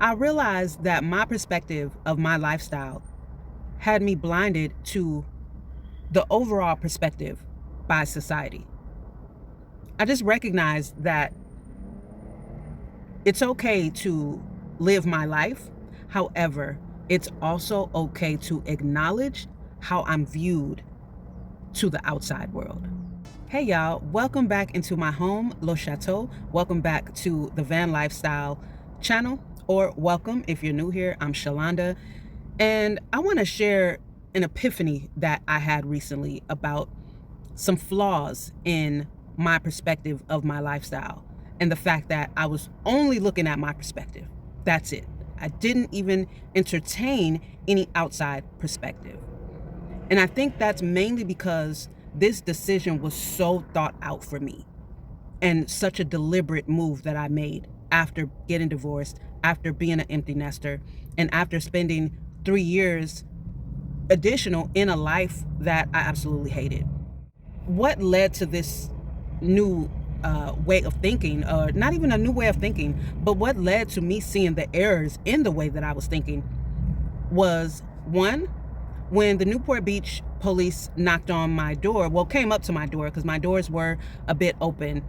I realized that my perspective of my lifestyle had me blinded to the overall perspective by society. I just recognized that it's okay to live my life. However, it's also okay to acknowledge how I'm viewed to the outside world. Hey y'all, welcome back into my home, Le Chateau. Welcome back to the Van Lifestyle channel, or welcome if you're new here. I'm Shalonda, and I want to share an epiphany that I had recently about some flaws in my perspective of my lifestyle and the fact that I was only looking at my perspective. That's it. I didn't even entertain any outside perspective. And I think that's mainly because this decision was so thought out for me and such a deliberate move that I made after getting divorced, after being an empty nester, and after spending 3 years additional in a life that I absolutely hated. What led to this new way of thinking, or not even a new way of thinking, but what led to me seeing the errors in the way that I was thinking was, one, when the Newport Beach police knocked on my door, came up to my door because my doors were a bit open.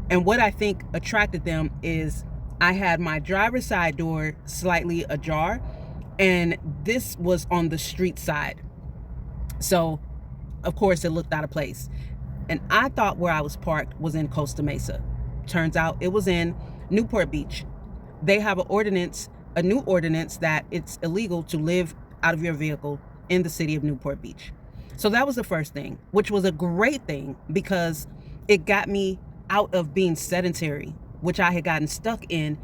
And what I think attracted them is I had my driver's side door slightly ajar, and this was on the street side. So, of course, it looked out of place. And I thought where I was parked was in Costa Mesa. Turns out it was in Newport Beach. They have a new ordinance that it's illegal to live out of your vehicle in the city of Newport Beach. So that was the first thing, which was a great thing because it got me out of being sedentary, which I had gotten stuck in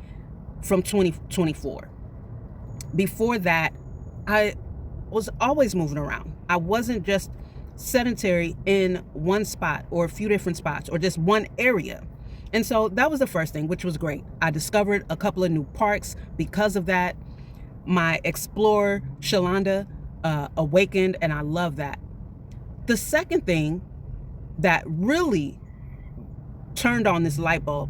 from 2024. Before that, I was always moving around. I wasn't just sedentary in one spot or a few different spots or just one area. And so that was the first thing, which was great. I discovered a couple of new parks because of that. My explorer, Shalonda, awakened, and I love that. The second thing that really turned on this light bulb,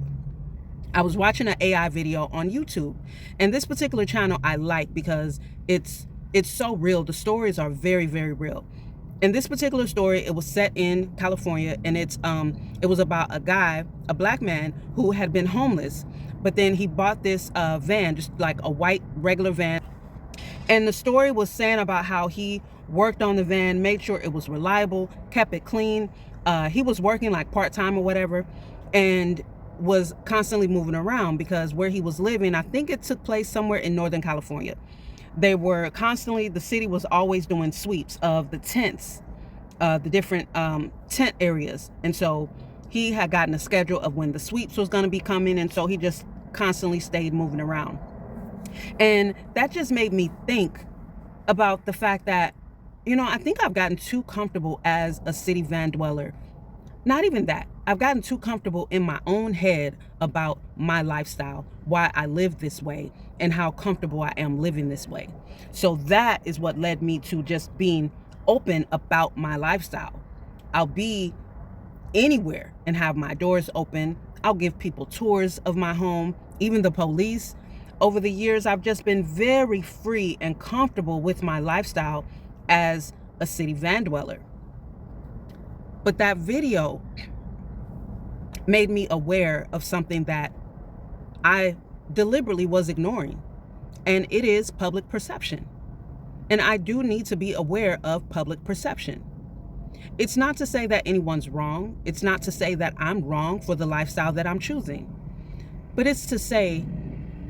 I was watching an AI video on YouTube, and this particular channel I like because it's so real. The stories are very, very real. In this particular story, it was set in California, and it was about a black man who had been homeless, but then he bought this van, just like a white regular van. And the story was saying about how he worked on the van, made sure it was reliable, kept it clean. He was working like part-time or whatever, and was constantly moving around because where he was living, I think it took place somewhere in Northern California. The city was always doing sweeps of the tents, the different tent areas. And so he had gotten a schedule of when the sweeps was going to be coming. And so he just constantly stayed moving around. And that just made me think about the fact that, I think I've gotten too comfortable as a city van dweller. Not even that. I've gotten too comfortable in my own head about my lifestyle, why I live this way, and how comfortable I am living this way. So that is what led me to just being open about my lifestyle. I'll be anywhere and have my doors open. I'll give people tours of my home, even the police. Over the years, I've just been very free and comfortable with my lifestyle as a city van dweller. But that video made me aware of something that I deliberately was ignoring, and it is public perception. And I do need to be aware of public perception. It's not to say that anyone's wrong. It's not to say that I'm wrong for the lifestyle that I'm choosing. But it's to say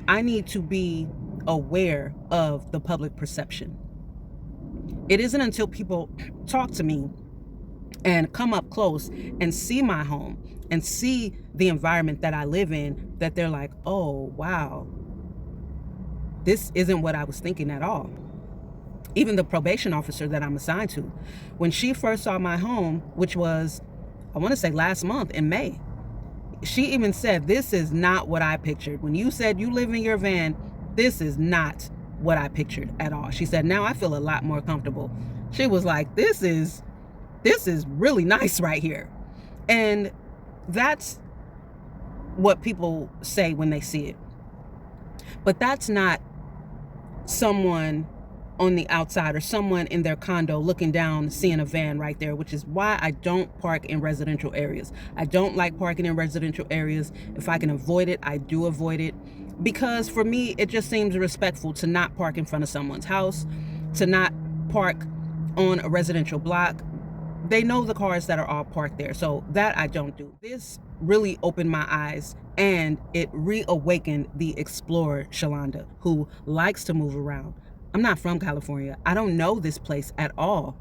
I need to be aware of the public perception. It isn't until people talk to me and come up close and see my home and see the environment that I live in that they're like, oh, wow, this isn't what I was thinking at all. Even the probation officer that I'm assigned to, when she first saw my home, which was, I want to say last month in May, she even said, this is not what I pictured. When you said you live in your van, this is not what I pictured at all. She said, now I feel a lot more comfortable. She was like, this is really nice right here. And that's what people say when they see it. But that's not someone on the outside or someone in their condo looking down, seeing a van right there, which is why I don't park in residential areas. I don't like parking in residential areas. If I can avoid it, I do avoid it, because for me, it just seems respectful to not park in front of someone's house, to not park on a residential block. They know the cars that are all parked there, so that I don't do. This really opened my eyes, and it reawakened the explorer Shalonda, who likes to move around. I'm not from California. I don't know this place at all.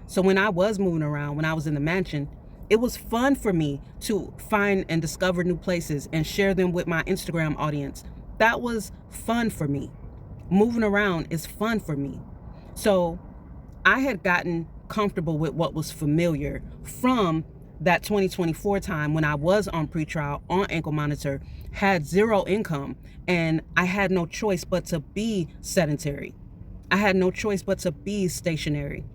So when I was moving around, when I was in the mansion, it was fun for me to find and discover new places and share them with my Instagram audience. That was fun for me. Moving around is fun for me. So I had gotten comfortable with what was familiar from that 2024 time when I was on pretrial, on ankle monitor, had zero income, and I had no choice but to be sedentary. I had no choice but to be stationary.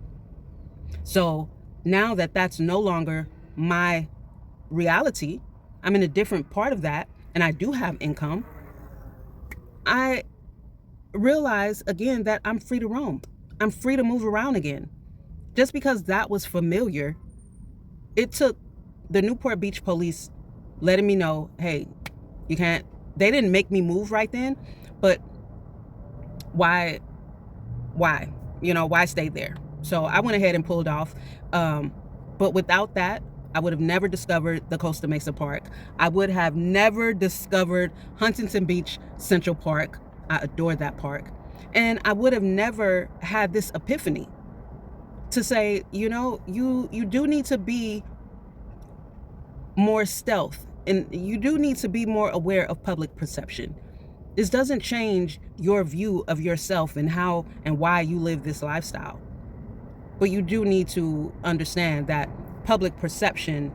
So now that that's no longer my reality, I'm in a different part of that, and I do have income, I realize again that I'm free to roam. I'm free to move around again. Just because that was familiar, it took the Newport Beach police letting me know, hey, you can't, they didn't make me move right then, but why, why stay there? So I went ahead and pulled off. But without that, I would have never discovered the Costa Mesa Park. I would have never discovered Huntington Beach Central Park. I adore that park. And I would have never had this epiphany to say, you do need to be more stealth, and you do need to be more aware of public perception. This doesn't change your view of yourself and how and why you live this lifestyle. But you do need to understand that public perception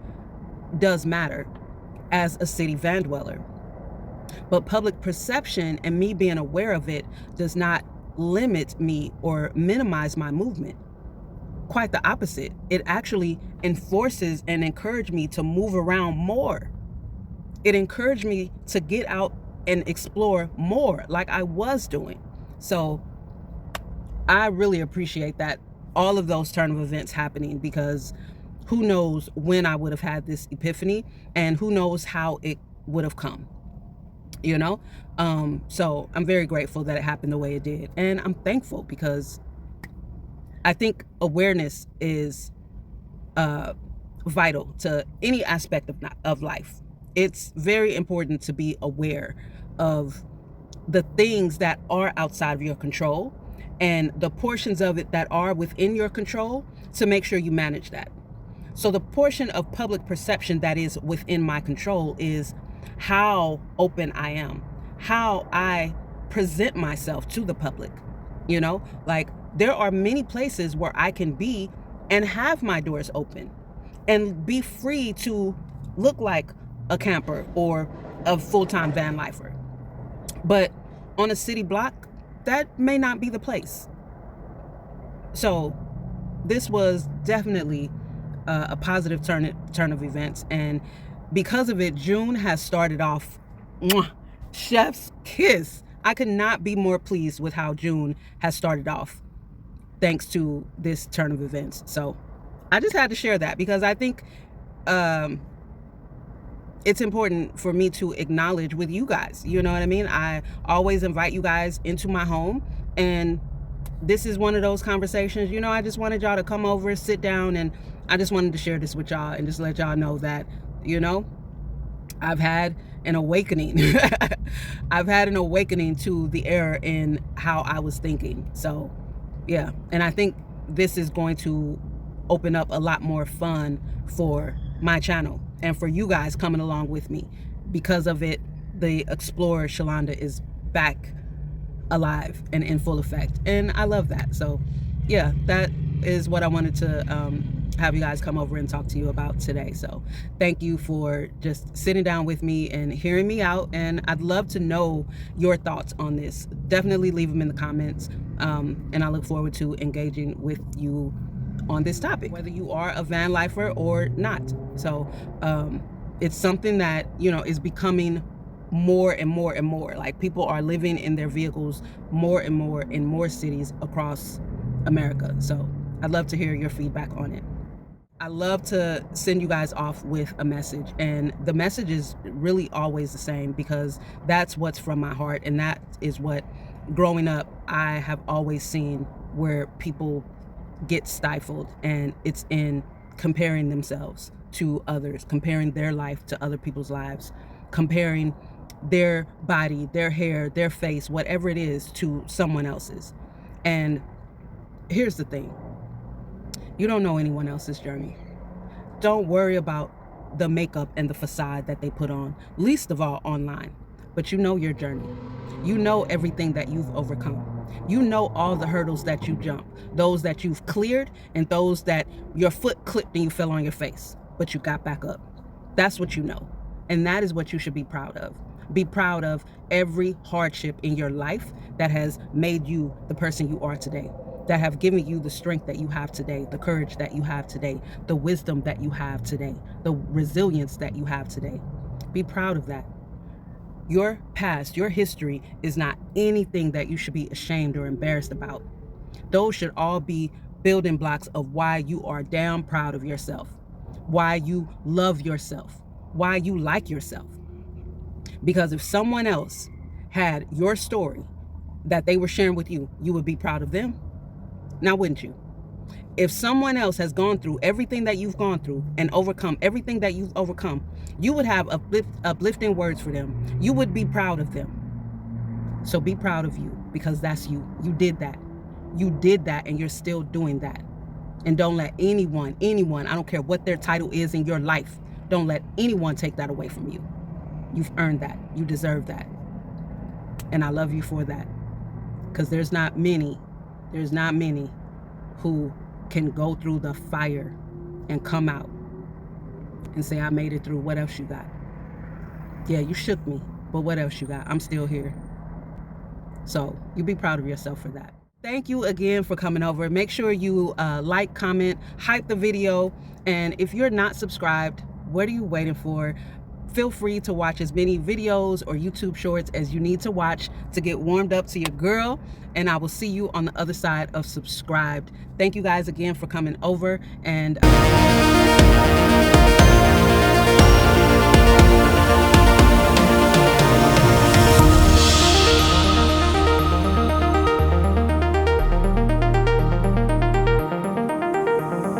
does matter as a city van dweller. But public perception and me being aware of it does not limit me or minimize my movement. Quite the opposite. It actually enforces and encourages me to move around more. It encouraged me to get out and explore more like I was doing. So I really appreciate that, all of those turn of events happening, because who knows when I would have had this epiphany, and who knows how it would have come, So I'm very grateful that it happened the way it did. And I'm thankful because I think awareness is vital to any aspect of life. It's very important to be aware of the things that are outside of your control and the portions of it that are within your control, to make sure you manage that. So the portion of public perception that is within my control is how open I am, how I present myself to the public. Like, there are many places where I can be and have my doors open and be free to look like a camper or a full-time van lifer. But on a city block, that may not be the place. So this was definitely a positive turn of events. And because of it, June has started off chef's kiss. I could not be more pleased with how June has started off, thanks to this turn of events. So I just had to share that, because I think it's important for me to acknowledge with you guys. You know what I mean? I always invite you guys into my home, and this is one of those conversations. I just wanted y'all to come over, sit down, and I just wanted to share this with y'all and just let y'all know that, I've had an awakening. I've had an awakening to the error in how I was thinking. So yeah, and I think this is going to open up a lot more fun for my channel and for you guys coming along with me. Because of it, the Explorer Shalonda is back alive and in full effect, and I love that. So yeah, that is what I wanted to have you guys come over and talk to you about today. So thank you for just sitting down with me and hearing me out, and I'd love to know your thoughts on this. Definitely leave them in the comments, and I look forward to engaging with you on this topic, whether you are a van lifer or not. So it's something that is becoming more and more and more. Like, people are living in their vehicles more and more in more cities across America. So I'd love to hear your feedback on it. I love to send you guys off with a message, and the message is really always the same, because that's what's from my heart, and that is what, growing up, I have always seen where people get stifled, and it's in comparing themselves to others, comparing their life to other people's lives, comparing their body, their hair, their face, whatever it is, to someone else's. And here's the thing: you don't know anyone else's journey. Don't worry about the makeup and the facade that they put on, least of all online. But you know your journey. You know everything that you've overcome. You know all the hurdles that you jumped, those that you've cleared, and those that your foot clipped and you fell on your face, but you got back up. That's what you know. And that is what you should be proud of. Be proud of every hardship in your life that has made you the person you are today, that have given you the strength that you have today, the courage that you have today, the wisdom that you have today, the resilience that you have today. Be proud of that. Your past, your history is not anything that you should be ashamed or embarrassed about. Those should all be building blocks of why you are damn proud of yourself, why you love yourself, why you like yourself. Because if someone else had your story that they were sharing with you, you would be proud of them. Now, wouldn't you? If someone else has gone through everything that you've gone through and overcome everything that you've overcome, you would have uplifting words for them. You would be proud of them. So be proud of you, because that's you. You did that. You did that, and you're still doing that. And don't let anyone, I don't care what their title is in your life, don't let anyone take that away from you. You've earned that. You deserve that. And I love you for that. Because there's not many who can go through the fire and come out and say, I made it through. What else you got? Yeah, you shook me, but what else you got? I'm still here. So you be proud of yourself for that. Thank you again for coming over. Make sure you like, comment, hype the video. And if you're not subscribed, what are you waiting for? Feel free to watch as many videos or YouTube shorts as you need to watch to get warmed up to your girl. And I will see you on the other side of subscribed. Thank you guys again for coming over. And